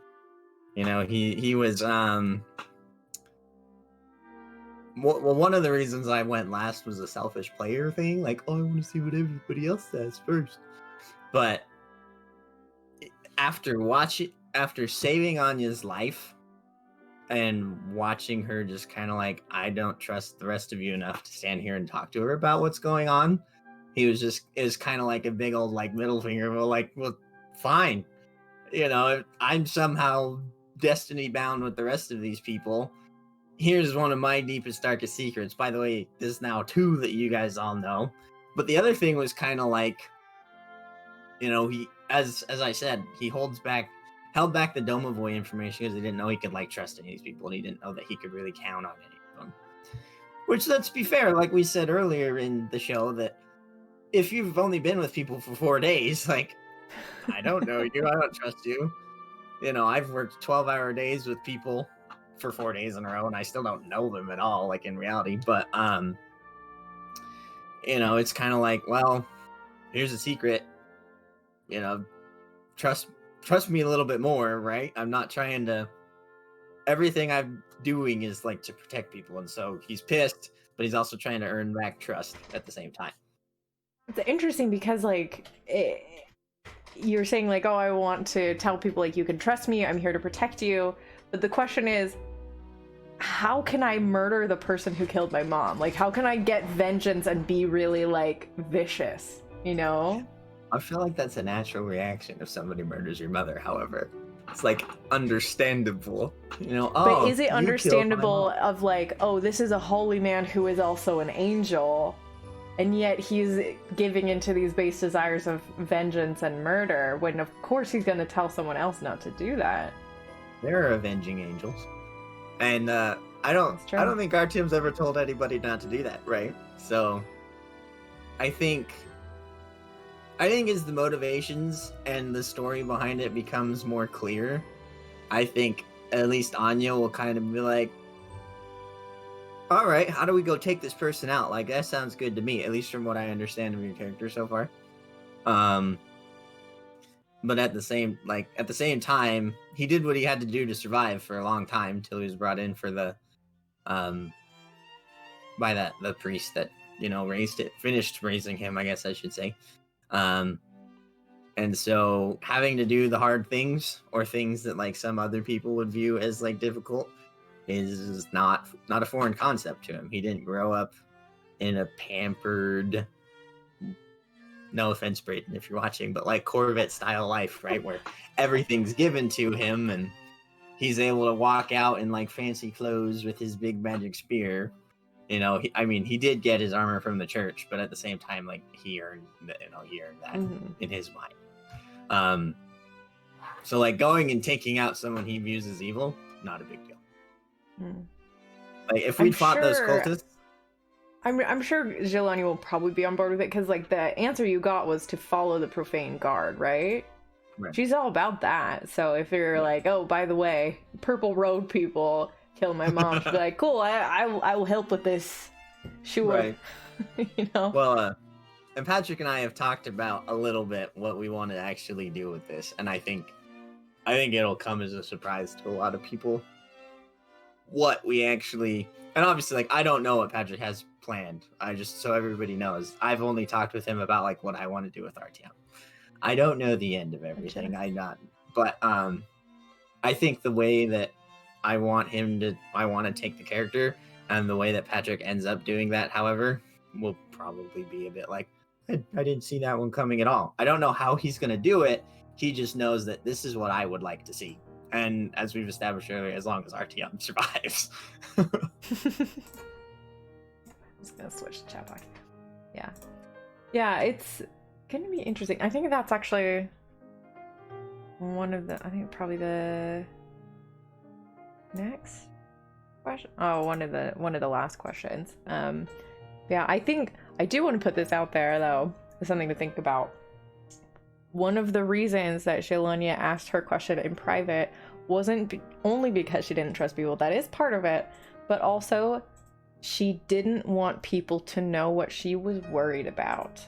You know, he was, well, one of the reasons I went last was a selfish player thing. Like, oh, I want to see what everybody else says first. But after saving Anya's life, and watching her just kind of like, I don't trust the rest of you enough to stand here and talk to her about what's going on. He was just, is kind of like a big old like middle finger. Well, fine. You know, I'm somehow destiny bound with the rest of these people. Here's one of my deepest, darkest secrets. By the way, there's now two that you guys all know. But the other thing was kind of like, you know, he, as I said, he held back the Domovoy information because he didn't know he could like trust any of these people, and he didn't know that he could really count on any of them. Which, let's be fair, like we said earlier in the show, that if you've only been with people for 4 days, like, I don't know you, I don't trust you. You know, I've worked 12-hour days with people for 4 days in a row, and I still don't know them at all, like in reality. But you know, it's kind of like, well, here's a secret. You know, trust me a little bit more, right? I'm not trying to, everything I'm doing is like to protect people, and so he's pissed, but he's also trying to earn back trust at the same time. It's interesting because like you're saying like, oh, I want to tell people like, you can trust me, I'm here to protect you, but the question is, how can I murder the person who killed my mom? Like, how can I get vengeance and be really like vicious, you know? I feel like that's a natural reaction if somebody murders your mother. However, it's like understandable, you know. Oh, but is it understandable of like, oh, this is a holy man who is also an angel, and yet he's giving into these base desires of vengeance and murder, when of course he's going to tell someone else not to do that. There are avenging angels, and I don't think Artyom's ever told anybody not to do that, right? So I think as the motivations and the story behind it becomes more clear, I think at least Anya will kind of be like, all right, how do we go take this person out? Like, that sounds good to me, at least from what I understand of your character so far. But at the same time, he did what he had to do to survive for a long time till he was brought in for the by the priest that, you know, finished raising him, I guess I should say. And so having to do the hard things, or things that like some other people would view as like difficult, is not a foreign concept to him. He didn't grow up in a pampered, no offense, Brayden, if you're watching, but like corvette style life, right? Where everything's given to him and he's able to walk out in like fancy clothes with his big magic spear. You know, he did get his armor from the church, but at the same time, like, he earned that in his mind. So like going and taking out someone he views as evil, not a big deal. Like, if we fought those cultists, I'm sure Jelania will probably be on board with it, because like the answer you got was to follow the profane guard, right? She's all about that. So if you're like, oh, by the way, purple road people kill my mom, she'll be like, cool, I will help with this. Sure. Right. You know? Well, and Patrick and I have talked about a little bit what we want to actually do with this, and I think it'll come as a surprise to a lot of people what we actually, and obviously, like, I don't know what Patrick has planned. I just, so everybody knows, I've only talked with him about like what I want to do with Artyom. I don't know the end of everything. But I think the way that I want to take the character, and the way that Patrick ends up doing that, however, will probably be a bit like, I didn't see that one coming at all. I don't know how he's going to do it. He just knows that this is what I would like to see. And as we've established earlier, as long as Artyom survives. I'm just going to switch to chat talk. Yeah. Yeah, it's going to be interesting. I think that's actually probably the next question. Oh, one of the last questions. Yeah, I think I do want to put this out there, though, as something to think about. One of the reasons that Jelania asked her question in private wasn't only because she didn't trust people. That is part of it, but also she didn't want people to know what she was worried about.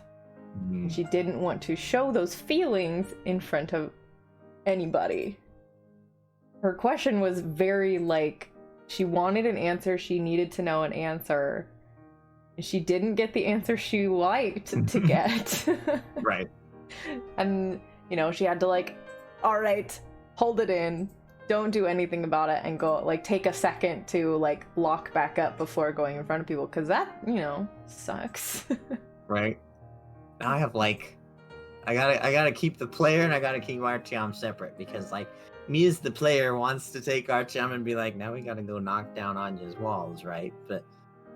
She didn't want to show those feelings in front of anybody. Her question was very like, she wanted an answer, she needed to know an answer. She didn't get the answer she liked to get. Right. And, you know, she had to like, all right, hold it in, don't do anything about it, and go, like, take a second to like lock back up before going in front of people, because that, you know, sucks. Right. Now I have like, I gotta keep the player and I gotta keep Artyom separate, because like, me as the player wants to take Artyom and be like, now we gotta go knock down Anya's walls, right? But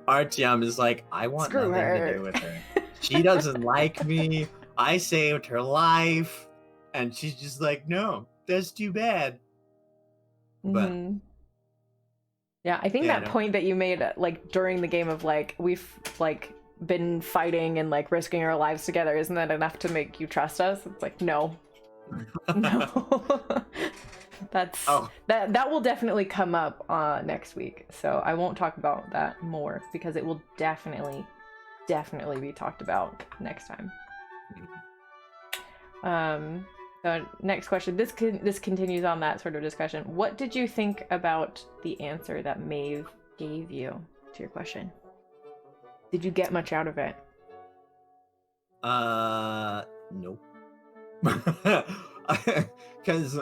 Artyom is like, I want nothing to do with her. She doesn't like me. I saved her life. And she's just like, no, that's too bad. But yeah, I think point that you made, like, during the game of like, we've like been fighting and like risking our lives together, isn't that enough to make you trust us? It's like, no. No. That's that will definitely come up next week, so I won't talk about that more, because it will definitely be talked about next time. So next question, this continues on that sort of discussion. What did you think about the answer that Maeve gave you to your question? Did you get much out of it? Nope. Because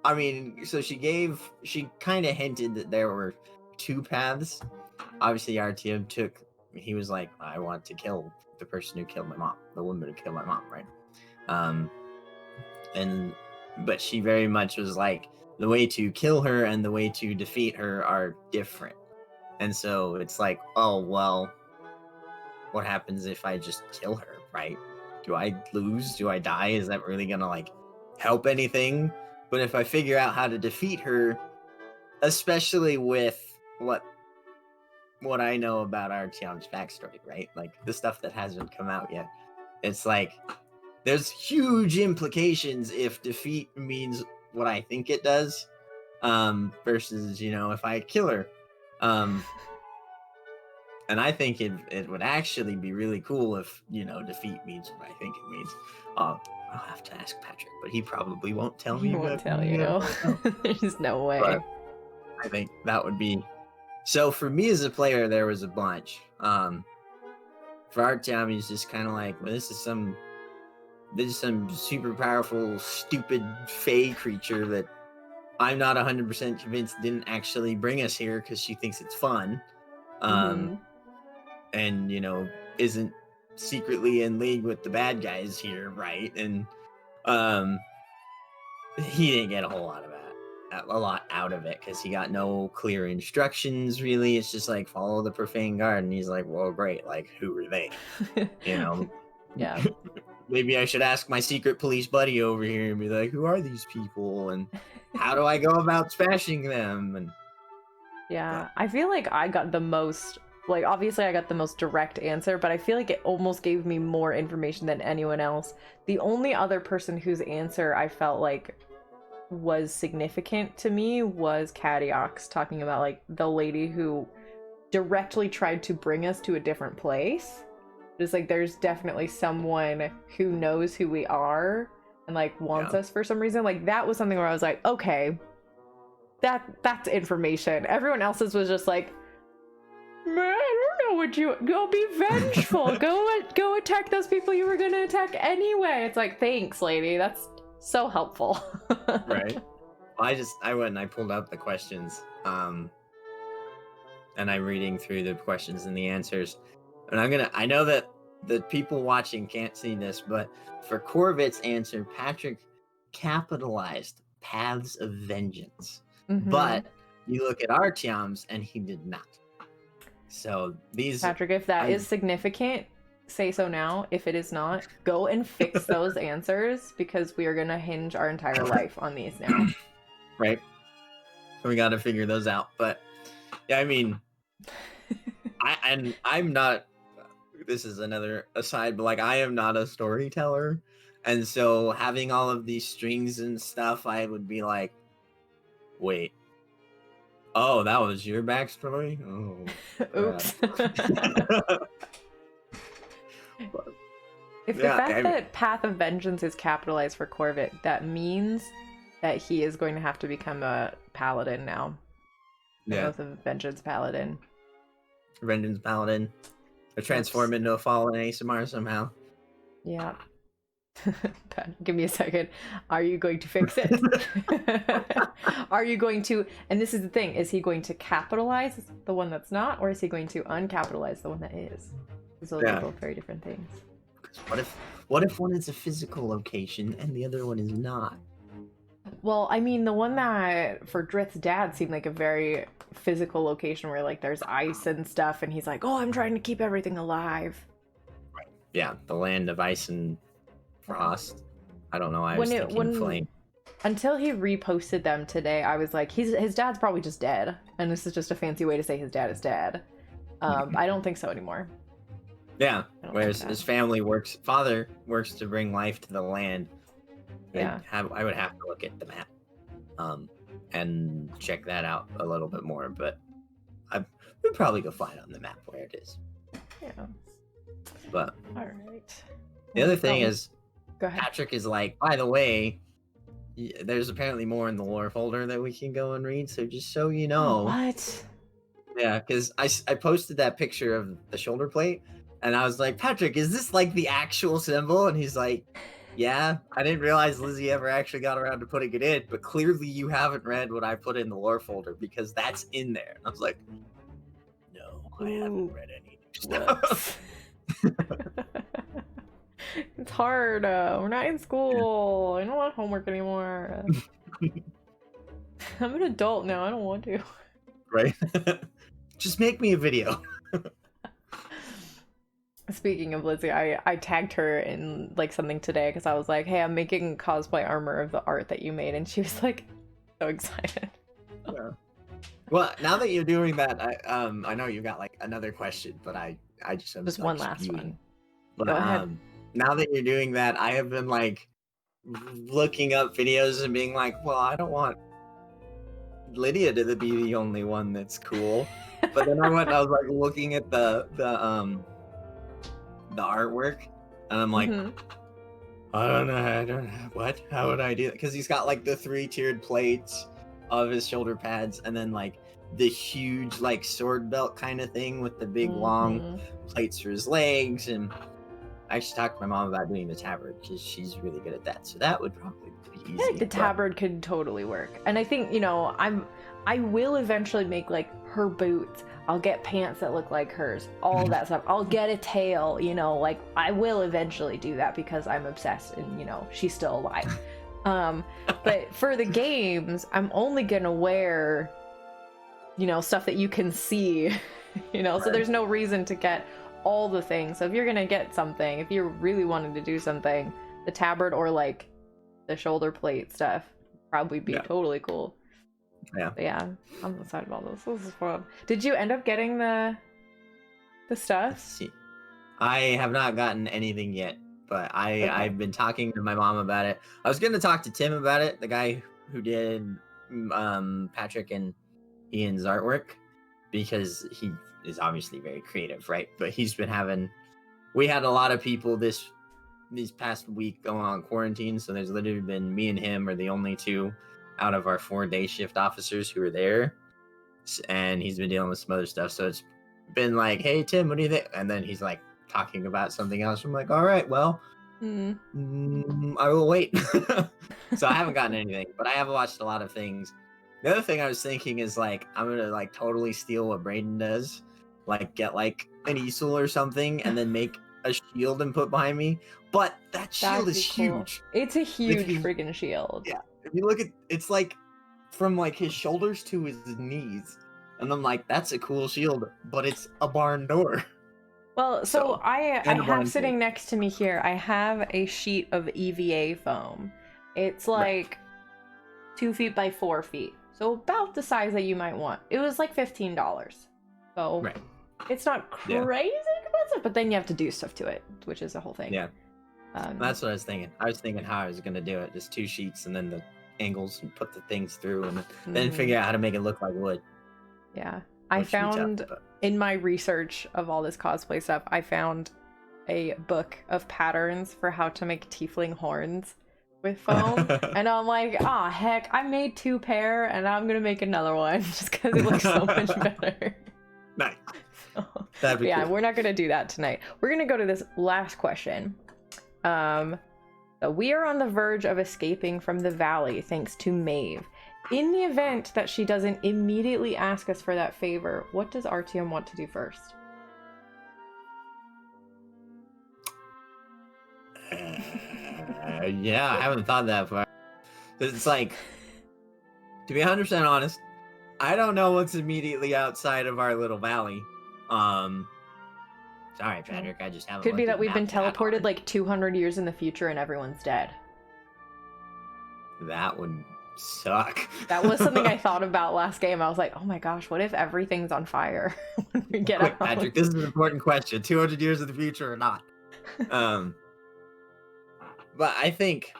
I mean, so she kind of hinted that there were two paths. Obviously, Artyom he was like, I want to kill the person who killed my mom, the woman who killed my mom, right? But she very much was like, the way to kill her and the way to defeat her are different. And so it's like, oh, well, what happens if I just kill her, right? Do I lose? Do I die? Is that really gonna like help anything? But if I figure out how to defeat her, especially with what what I know about Artyom's backstory, right? Like the stuff that hasn't come out yet. It's like there's huge implications if defeat means what I think it does, versus, you know, if I kill her. And I think it would actually be really cool if, you know, defeat means what I think it means. I'll have to ask Patrick, but he probably won't tell me. He won't tell you. There's no way. But I think that would be... So for me as a player, there was a bunch. For Artyom, he's just kind of like, well, this is some super powerful, stupid fey creature that I'm not 100% convinced didn't actually bring us here because she thinks it's fun. And, you know, isn't secretly in league with the bad guys here, right? And he didn't get a whole lot of out of it because he got no clear instructions, really. It's just like, follow the profane guard. And he's like, well, great. Like, who are they? You know? Yeah. Maybe I should ask my secret police buddy over here and be like, who are these people? And how do I go about smashing them? And yeah, I feel like I got the most, like, obviously I got the most direct answer, but I feel like it almost gave me more information than anyone else. The only other person whose answer I felt like was significant to me was Cadiox, talking about, like, the lady who directly tried to bring us to a different place. It's like, there's definitely someone who knows who we are and, like, wants us for some reason. Like, that was something where I was like, okay, that's information. Everyone else's was just like, man, I don't know what you... Go be vengeful. Go attack those people you were gonna attack anyway. It's like, thanks, lady. That's so helpful. Right. Well, I went and I pulled up the questions. And I'm reading through the questions and the answers. And I know that the people watching can't see this, but for Corvette's answer, Patrick capitalized Paths of Vengeance. But you look at Artyom's and he did not. So these... Patrick, if that is significant, say so now. If it is not, go and fix those answers, because we are going to hinge our entire life on these now. Right. So we got to figure those out. But yeah, I mean, I'm not... This is another aside, but like, I am not a storyteller. And so having all of these strings and stuff, I would be like, wait. Oh, that was your backstory? Oh. Oops. If the fact that Path of Vengeance is capitalized for Corvette, that means that he is going to have to become a paladin now. Yeah. Oath of Vengeance paladin. Vengeance paladin. Or transform into a fallen ASMR somehow. Yeah. Give me a second. Are you going to fix it? Are you going to... And this is the thing. Is he going to capitalize the one that's not? Or is he going to uncapitalize the one that is? Those are both very different things. What if one is a physical location and the other one is not? Well, I mean, the one that for Drith's dad seemed like a very physical location where, like, there's ice and stuff, and he's like, oh, I'm trying to keep everything alive. Right. Yeah, the land of ice and frost. I don't know. I was thinking flame. Until he reposted them today, I was like, his dad's probably just dead, and this is just a fancy way to say his dad is dead. I don't think so anymore. Yeah, whereas his father works to bring life to the land. Yeah. I would have to look at the map, and check that out a little bit more. But we'd probably go find on the map where it is. Yeah. But all right. The other thing is, go ahead. Patrick is like, by the way, there's apparently more in the lore folder that we can go and read. So just so you know. What? Yeah, because I posted that picture of the shoulder plate, and I was like, Patrick, is this like the actual symbol? And he's like, yeah, I didn't realize Lizzie ever actually got around to putting it in, but clearly you haven't read what I put in the lore folder, because that's in there. And I was like, no, I haven't read any stuff. It's hard. We're not in school. I don't want homework anymore. I'm an adult now. I don't want to. Right? Just make me a video. Speaking of Lizzie, I tagged her in like something today because I was like, hey, I'm making cosplay armor of the art that you made, and she was like so excited. Yeah. Well, now that you're doing that, I know you got like another question, but I just am Just like one last spewing. one. But Go ahead. now that you're doing that, I have been like looking up videos and being like, well, I don't want Lydia to be the only one that's cool. But then I was like looking at the artwork, and I'm like, Mhm. I don't know, what? How would I do that? Because he's got like the 3-tiered plates of his shoulder pads, and then like the huge like sword belt kind of thing with the big long Mhm. plates for his legs. And I actually talked to my mom about doing the tabard because she's really good at that. So that would probably be easy. I think the tabard could totally work. And I think, I will eventually make like her boots. I'll get pants that look like hers, all that stuff. I'll get a tail, like I will eventually do that because I'm obsessed and, she's still alive. But for the games, I'm only gonna wear, stuff that you can see, so there's no reason to get all the things. So if you're gonna get something, if you're really wanting to do something, the tabard or like the shoulder plate stuff probably be totally cool. Yeah. But yeah, I'm excited about this. This is fun. Did you end up getting the stuff? Let's see. I have not gotten anything yet, but I've been talking to my mom about it. I was going to talk to Tim about it, the guy who did Patrick and Ian's artwork, because he is obviously very creative, right? But we had a lot of people this past week going on quarantine, so there's literally been me and him are the only two out of our 4-day shift officers who are there, and he's been dealing with some other stuff. So it's been like, hey Tim, what do you think? And then he's like talking about something else. I'm like, all right, well, I will wait. So I haven't gotten anything, but I have watched a lot of things. The other thing I was thinking is like, I'm gonna like totally steal what Brayden does, like get like an easel or something, and then make a shield and put behind me. But that shield is huge. It's a huge friggin' shield. Yeah, if you look at, it's like from like his shoulders to his knees, and I'm like, that's a cool shield, but it's a barn door. Well, so I have sitting next to me here, I have a sheet of EVA foam. It's like 2 feet by 4 feet, so about the size that you might want. It was like $15, so it's not crazy expensive, but then you have to do stuff to it, which is a whole thing. Yeah. That's what I was thinking. I was thinking how I was gonna do it, just 2 sheets and then the angles and put the things through, and then figure out how to make it look like wood. Yeah, I found in my research of all this cosplay stuff, I found a book of patterns for how to make tiefling horns with foam, and I'm like, ah, heck, I made 2 pair, and I'm gonna make another one just because it looks so much better. Nice. That'd be cool. We're not gonna do that tonight. We're gonna go to this last question. So we are on the verge of escaping from the valley thanks to Maeve. In the event that she doesn't immediately ask us for that favor, what does Artyom want to do first? Yeah, I haven't thought that far. It's like, to be 100% honest, I don't know what's immediately outside of our little valley. Sorry, Patrick, I just haven't. Could be that we've been teleported like 200 years in the future and everyone's dead. That would suck. That was something I thought about last game. I was like, oh my gosh, what if everything's on fire when we get out? Patrick, this is an important question. 200 years in the future or not? But I think,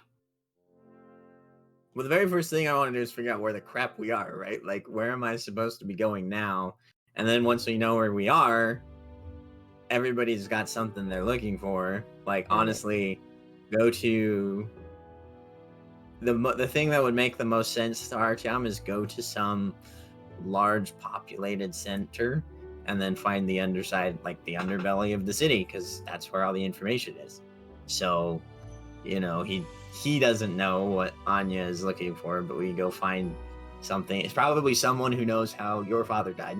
well, the very first thing I want to do is figure out where the crap we are, right? Like, where am I supposed to be going now? And then once we know where we are, everybody's got something they're looking for. Like, honestly, go to the thing that would make the most sense to Artyom is go to some large populated center and then find the underside, like the underbelly of the city, because that's where all the information is. So, he doesn't know what Anya is looking for, but we go find something. It's probably someone who knows how your father died.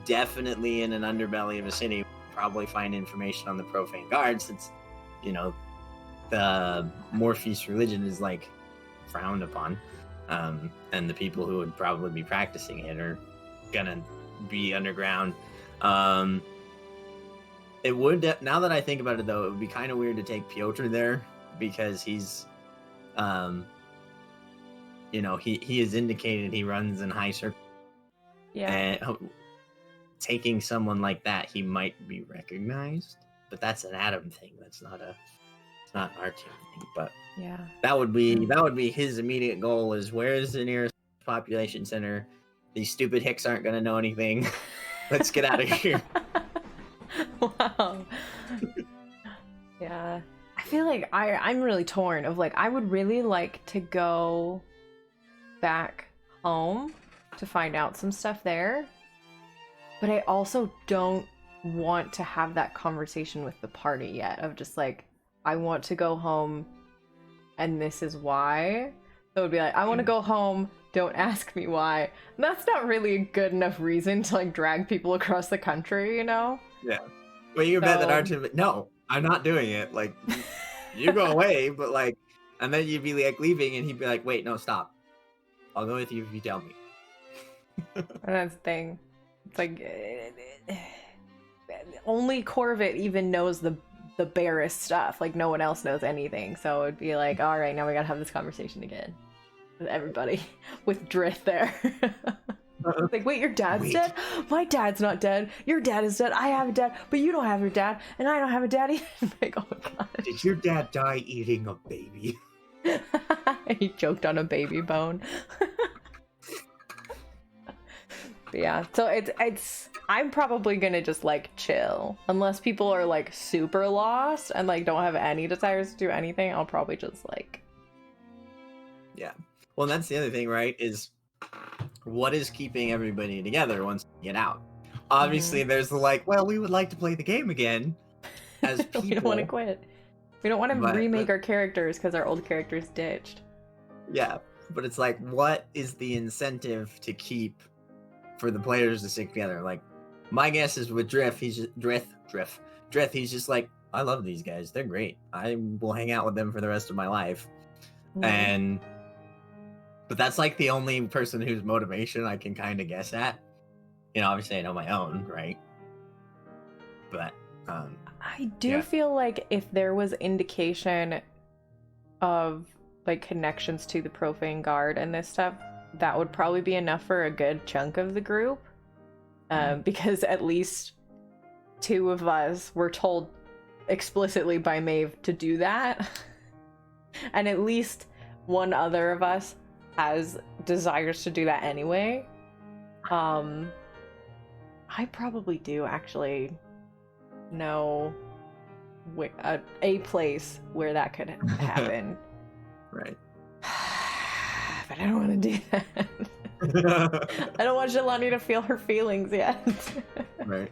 Definitely in an underbelly of a city, probably find information on the profane guard, since the Morpheus religion is like frowned upon, and the people who would probably be practicing it are gonna be underground. It would, now that I think about it though, it would be kind of weird to take Piotr there, because he's he has indicated he runs in high circles Yeah. And taking someone like that, he might be recognized, but that's an Adam thing. It's not an Artyom thing. But Yeah. that would be his immediate goal: is where is the nearest population center? These stupid hicks aren't going to know anything. Let's get out of here. Wow. Yeah. I feel like I'm really torn of like, I would really like to go back home to find out some stuff there. But I also don't want to have that conversation with the party yet of just like, I want to go home and this is why. So it would be like, I want to go home, don't ask me why. And that's not really a good enough reason to like drag people across the country, you know? Yeah. Well, you bet that Artyom, no, I'm not doing it. Like, you go away, but like, and then you'd be like leaving and he'd be like, wait, no, stop. I'll go with you if you tell me. And that's the thing. It's like, only Corvette even knows the barest stuff. Like, no one else knows anything. So it'd be like, all right, now we gotta have this conversation again with everybody, with Drith there. Like, wait, your dad's dead? My dad's not dead. Your dad is dead. I have a dad, but you don't have your dad, and I don't have a daddy. Like, oh my god. Did your dad die eating a baby? He choked on a baby bone. But yeah, so it's I'm probably gonna just like chill unless people are like super lost and like don't have any desires to do anything. I'll probably just like, yeah. Well, that's the other thing, right? Is what is keeping everybody together once you get out? Obviously, there's the like, well, we would like to play the game again as people. We don't want to quit. We don't want to remake our characters because our old characters ditched. Yeah, but it's like, what is the incentive to keep for the players to stick together? Like, my guess is with Drift, he's just Drift, he's just like, I love these guys, they're great, I will hang out with them for the rest of my life. But that's like the only person whose motivation I can kind of guess at. You know, obviously I know my own, right? But I do feel like if there was indication of like connections to the Profane Guard and this stuff, that would probably be enough for a good chunk of the group. Because at least two of us were told explicitly by Maeve to do that. And at least one other of us has desires to do that anyway. I probably do actually know a place where that could happen. Right. But I don't want to do that. I don't want Jelania to feel her feelings yet. Right.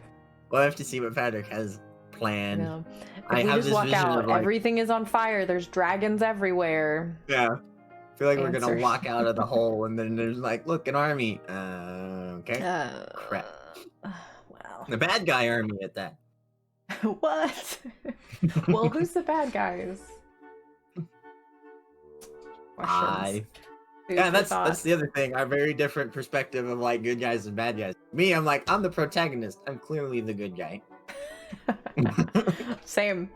We'll have to see what Patrick has planned. No. I have this vision out, of like, everything is on fire. There's dragons everywhere. Yeah. I feel like we're gonna walk out of the hole and then there's like, look, an army. Okay. Crap. Wow. The bad guy army at that. What? Well, who's the bad guys? Yeah, that's the other thing. Our very different perspective of like good guys and bad guys. Me, I'm like, I'm the protagonist. I'm clearly the good guy. Same.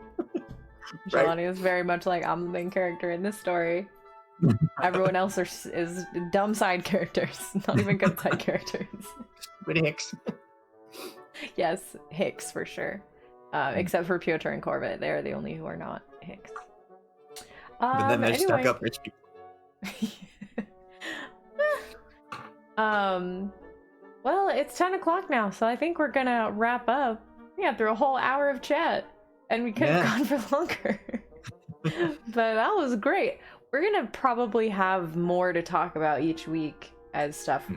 Right. Jelania is very much like, I'm the main character in this story. Everyone else is dumb side characters, not even good side characters. But Hicks. Yes, Hicks for sure. Except for Piotr and Corvette, they're the only who are not Hicks. But then they're stuck up rich people. Well, it's 10 o'clock now, so I think we're gonna wrap up. We got through a whole hour of chat, and we could have gone for longer. But that was great. We're gonna probably have more to talk about each week as stuff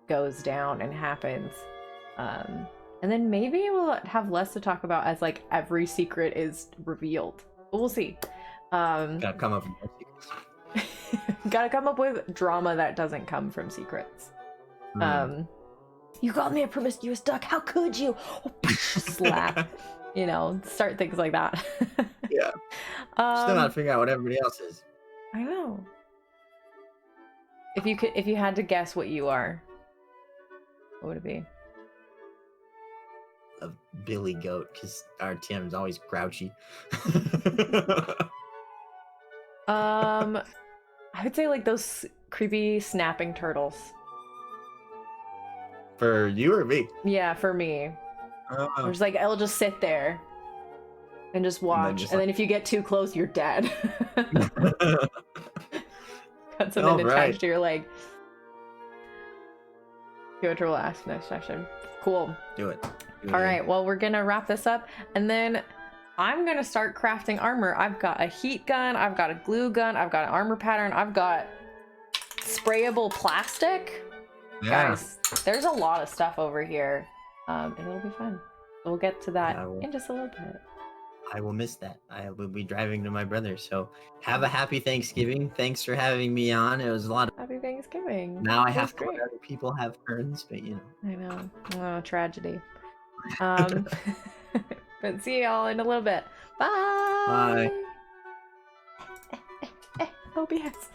goes down and happens. And then maybe we'll have less to talk about as like every secret is revealed. But we'll see. Gotta come up with more secrets. Gotta come up with drama that doesn't come from secrets. You called me a promiscuous duck. How could you? Oh, slap. You know, start things like that. Yeah. Still not figuring out what everybody else is. I know. If you had to guess what you are, what would it be? A billy goat, because Artyom's always grouchy. I would say like those creepy snapping turtles. For you or me? Yeah, for me. Oh. I'm just like, I'll just sit there and just watch. And then if you get too close, you're dead. Got something attached to your leg. Go to last next session. Cool. Do it. All right, well, we're gonna wrap this up, and then I'm gonna start crafting armor. I've got a heat gun, I've got a glue gun, I've got an armor pattern, I've got sprayable plastic. Yeah. Guys, there's a lot of stuff over here, and it'll be fun. We'll get to that in just a little bit. I will miss that. I will be driving to my brother. So have a happy Thanksgiving. Thanks for having me on. It was a lot of Happy Thanksgiving. Now I have to let other people have turns, but you know. I know. Oh, tragedy. But see y'all in a little bit. Bye. Bye. OBS.